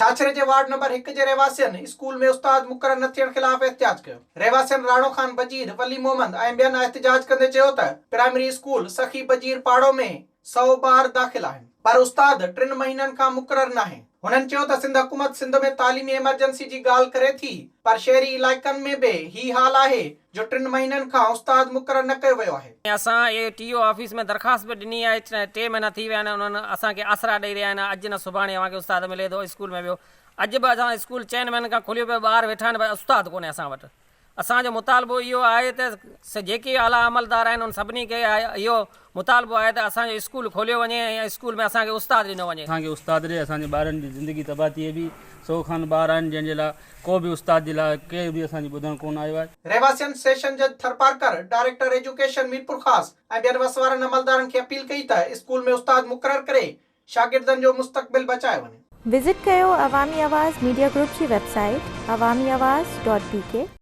छाछरे जे ward number 1 जे रहवासियन school में उस्ताद मुक़रर न थियण खिलाफ एहतिजाज कयो। रहवासियन राणो खान बजीर, वली मोहम्मद ऐं ॿियनि एहतिजाज कंदे चयो त प्राइमरी स्कूल सखी बजीर पाड़ो में 100 ॿार दाख़िल आहिनि, पर उस्ताद 3 महीननि खां मुक़रर नाहे। हुननि चयो त सिंध हुकूमत सिंध में तालीमी एमरजेंसी जी ॻाल्हि करे थी, पर शहरी इलाइक़नि में बि ही हाल आहे जो 3 महीननि खां उस्ताद मुक़रर न कयो वियो आहे। असां टीओ ऑफिस में दरख़्वास्त भी ॾिनी आहे, 3 महीना थी विया आहिनि, उन्हनि असांखे आसरा ॾेई रहिया आहिनि, अॼु न सुभाणे अव्हांखे उस्ताद मिले थो स्कूल में। वियो अॼु बि असां स्कूल 4 महीननि खां खुलियो पियो, ॿार वेठा आहिनि, पर उस्ताद कोन्हे असां वटि। असांजो मुतालबो इहो आहे त जेके आला अमलदार आहिनि उन सभिनी खे इहो मुतालबो आहे त असांजो स्कूल खोलियो वञे ऐं स्कूल में असांखे उस्ताद ॾिनो वञे। असांखे उस्ताद ॾे, असांजे ॿारनि जी ज़िंदगी तबाह थिए बि 100 खनि ॿार आहिनि जंहिंजे लाइ को बि उस्ताद जे लाइ केर बि असांजी ॿुधण कोन आयो आहे। रहवासियन सेशन जज थरपारकर, डायरेक्टर एजुकेशन मीरपुर ख़ास ऐं ॿियनि वसवारनि अमलदारनि खे अपील कई त स्कूल में उस्ताद मुक़रर करे शागिर्दनि जो मुस्तक़बिल बचायो वञे। विज़िट कयो अवामी आवाज़ मीडिया ग्रुप जी वेबसाइट awamiawaz.pk।